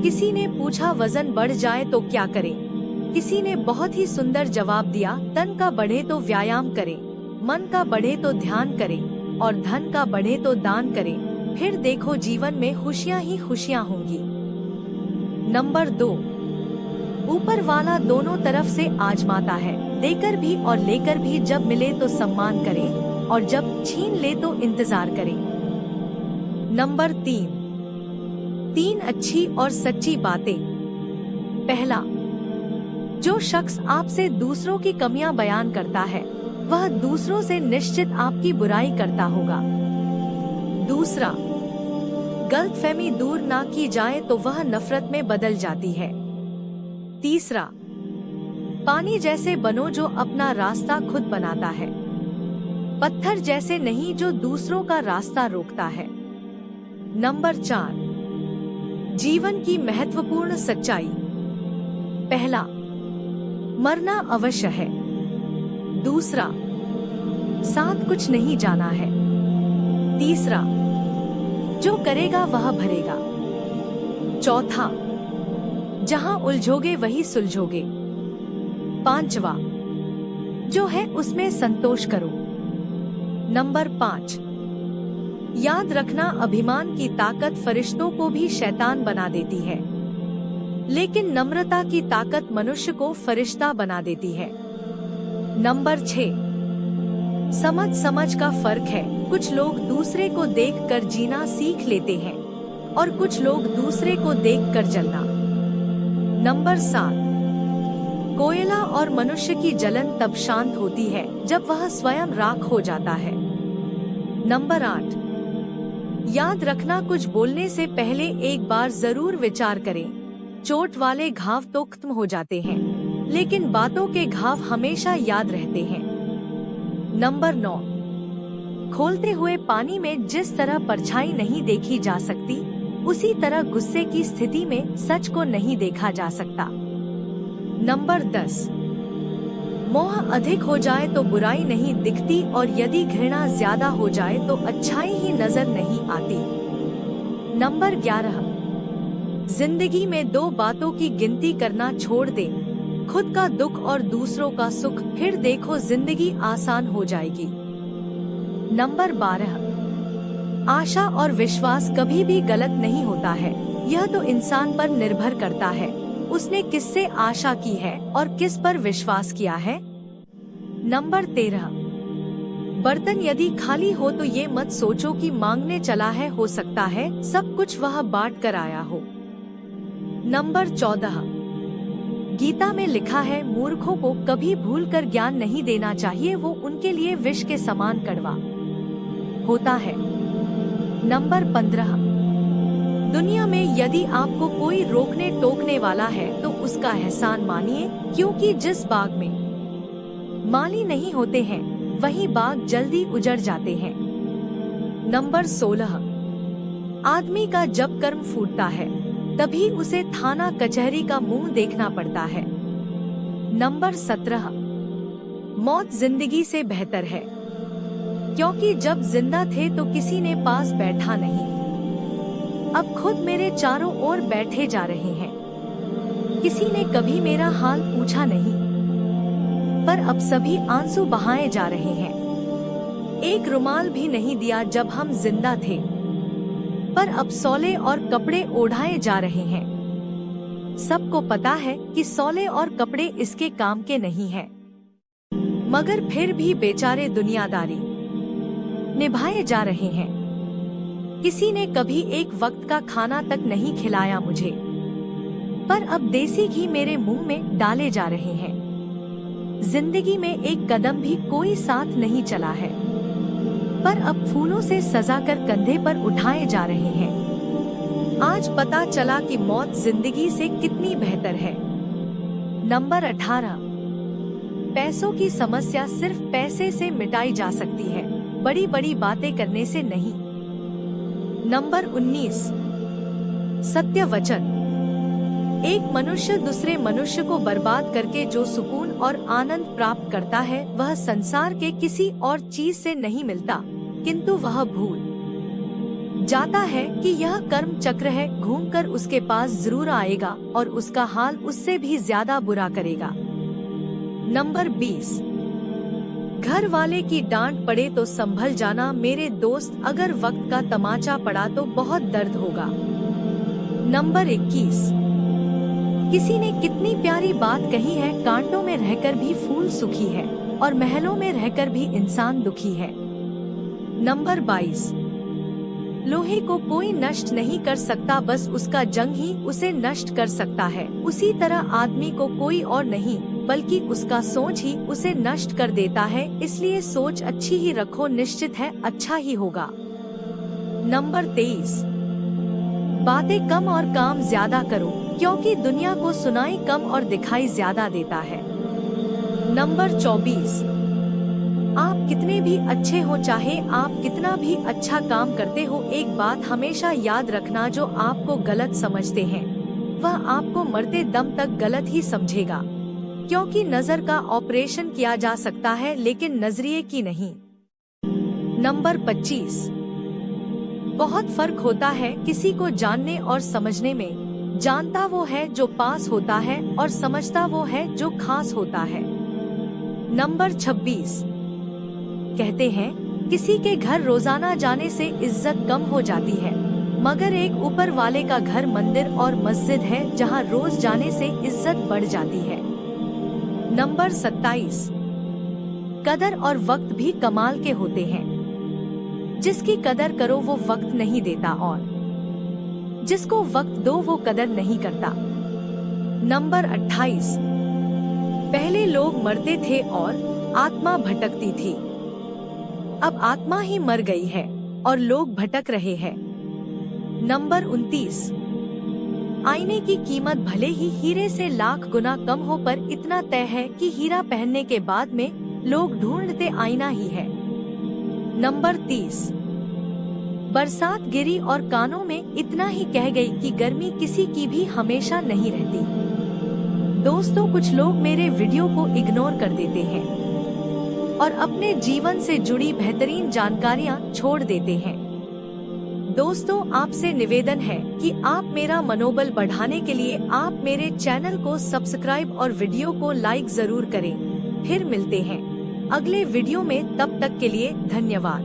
किसी ने पूछा वजन बढ़ जाए तो क्या करें? किसी ने बहुत ही सुंदर जवाब दिया, तन का बढ़े तो व्यायाम करें, मन का बढ़े तो ध्यान करें और धन का बढ़े तो दान करें। फिर देखो जीवन में खुशियाँ ही खुशियाँ होंगी। नंबर 2, ऊपर वाला दोनों तरफ से आजमाता है, देकर भी और लेकर भी। जब मिले तो सम्मान करें और जब छीन ले तो इंतजार करें। नंबर 3 अच्छी और सच्ची बातें। पहला, जो शख्स आपसे दूसरों की कमियां बयान करता है वह दूसरों से निश्चित आपकी बुराई करता होगा। दूसरा, गलतफहमी दूर ना की जाए तो वह नफरत में बदल जाती है। तीसरा, पानी जैसे बनो जो अपना रास्ता खुद बनाता है, पत्थर जैसे नहीं जो दूसरों का रास्ता रोकता है। नंबर 4, जीवन की महत्वपूर्ण सच्चाई। पहला, मरना अवश्य है। दूसरा, साथ कुछ नहीं जाना है। तीसरा, जो करेगा वह भरेगा। चौथा, जहां उलझोगे वही सुलझोगे। पांचवा, जो है उसमें संतोष करो। नंबर 5, याद रखना अभिमान की ताकत फरिश्तों को भी शैतान बना देती है, लेकिन नम्रता की ताकत मनुष्य को फरिश्ता बना देती है। नंबर 6, समझ का फर्क है। कुछ लोग दूसरे को देखकर जीना सीख लेते हैं और कुछ लोग दूसरे को देखकर जलना। नंबर 7, कोयला और मनुष्य की जलन तब शांत होती है जब वह स्वयं राख हो जाता है। नंबर 8, याद रखना कुछ बोलने से पहले एक बार जरूर विचार करें। चोट वाले घाव तो खत्म हो जाते हैं, लेकिन बातों के घाव हमेशा याद रहते हैं। नंबर 9, खोलते हुए पानी में जिस तरह परछाई नहीं देखी जा सकती, उसी तरह गुस्से की स्थिति में सच को नहीं देखा जा सकता। नंबर 10, मोह अधिक हो जाए तो बुराई नहीं दिखती और यदि घृणा ज्यादा हो जाए तो अच्छाई ही नजर नहीं आती। नंबर 11, जिंदगी में 2 बातों की गिनती करना छोड़ दे, खुद का दुख और दूसरों का सुख, फिर देखो जिंदगी आसान हो जाएगी। नंबर 12, आशा और विश्वास कभी भी गलत नहीं होता है, यह तो इंसान पर निर्भर करता है उसने किससे आशा की है और किस पर विश्वास किया है। नंबर 13, बर्तन यदि खाली हो तो ये मत सोचो कि मांगने चला है, हो सकता है सब कुछ वह बांट कर आया हो। नंबर 14, गीता में लिखा है, मूर्खों को कभी भूलकर ज्ञान नहीं देना चाहिए, वो उनके लिए विष के समान कड़वा होता है। नंबर 15, दुनिया में यदि आपको कोई रोकने टोकने वाला है तो उसका एहसान मानिए, क्योंकि जिस बाग में माली नहीं होते हैं वही बाग जल्दी उजड़ जाते हैं। नंबर 16, आदमी का जब कर्म फूटता है तभी उसे थाना कचहरी का मुंह देखना पड़ता है। नंबर 17, मौत जिंदगी से बेहतर है, क्योंकि जब जिंदा थे तो किसी ने पास बैठा नहीं, अब खुद मेरे चारों ओर बैठे जा रहे हैं। किसी ने कभी मेरा हाल पूछा नहीं, पर अब सभी आंसू बहाए जा रहे हैं। एक रुमाल भी नहीं दिया जब हम जिंदा थे, पर अब सौले और कपड़े ओढ़ाए जा रहे हैं। सबको पता है कि सौले और कपड़े इसके काम के नहीं हैं, मगर फिर भी बेचारे दुनियादारी निभाए जा रहे हैं। किसी ने कभी एक वक्त का खाना तक नहीं खिलाया मुझे, पर अब देसी घी मेरे मुंह में डाले जा रहे हैं। जिंदगी में एक कदम भी कोई साथ नहीं चला है, पर अब फूलों से सजाकर कंधे पर उठाए जा रहे हैं। आज पता चला कि मौत जिंदगी से कितनी बेहतर है। नंबर 18, पैसों की समस्या सिर्फ पैसे से मिटाई जा सकती है, बड़ी बड़ी बातें करने से नहीं। नंबर 19, सत्य वचन। एक मनुष्य दूसरे मनुष्य को बर्बाद करके जो सुकून और आनंद प्राप्त करता है वह संसार के किसी और चीज से नहीं मिलता, किंतु वह भूल जाता है कि यह कर्म चक्र है, घूमकर उसके पास जरूर आएगा और उसका हाल उससे भी ज्यादा बुरा करेगा। नंबर 20, घर वाले की डांट पड़े तो संभल जाना मेरे दोस्त, अगर वक्त का तमाचा पड़ा तो बहुत दर्द होगा। नंबर 21, किसी ने कितनी प्यारी बात कही है, कांटों में रहकर भी फूल सुखी है और महलों में रहकर भी इंसान दुखी है। नंबर 22, लोहे को कोई नष्ट नहीं कर सकता, बस उसका जंग ही उसे नष्ट कर सकता है। उसी तरह आदमी को कोई और नहीं बल्कि उसका सोच ही उसे नष्ट कर देता है, इसलिए सोच अच्छी ही रखो, निश्चित है अच्छा ही होगा। नंबर 23, बातें कम और काम ज्यादा करो, क्योंकि दुनिया को सुनाई कम और दिखाई ज्यादा देता है। नंबर 24, आप कितने भी अच्छे हो, चाहे आप कितना भी अच्छा काम करते हो, एक बात हमेशा याद रखना, जो आपको गलत समझते हैं वह आपको मरते दम तक गलत ही समझेगा, क्योंकि नजर का ऑपरेशन किया जा सकता है लेकिन नजरिए की नहीं। नंबर 25, बहुत फर्क होता है किसी को जानने और समझने में। जानता वो है जो पास होता है और समझता वो है जो खास होता है। नंबर 26, कहते हैं किसी के घर रोजाना जाने से इज्जत कम हो जाती है, मगर एक ऊपर वाले का घर मंदिर और मस्जिद है जहां रोज जाने से इज्जत बढ़ जाती है। नंबर 27, कदर और वक्त भी कमाल के होते हैं। जिसकी कदर करो वो वक्त नहीं देता और जिसको वक्त दो वो कदर नहीं करता। नंबर 28, पहले लोग मरते थे और आत्मा भटकती थी, अब आत्मा ही मर गई है और लोग भटक रहे हैं। नंबर 29, आईने की कीमत भले ही हीरे से लाख गुना कम हो, पर इतना तय है कि हीरा पहनने के बाद में लोग ढूंढते आईना ही है। नंबर 30, बरसात गिरी और कानों में इतना ही कह गई कि गर्मी किसी की भी हमेशा नहीं रहती। दोस्तों, कुछ लोग मेरे वीडियो को इग्नोर कर देते हैं और अपने जीवन से जुड़ी बेहतरीन जानकारियां छोड़ देते हैं। दोस्तों, आपसे निवेदन है कि आप मेरा मनोबल बढ़ाने के लिए आप मेरे चैनल को सब्सक्राइब और वीडियो को लाइक जरूर करें। फिर मिलते हैं अगले वीडियो में, तब तक के लिए धन्यवाद।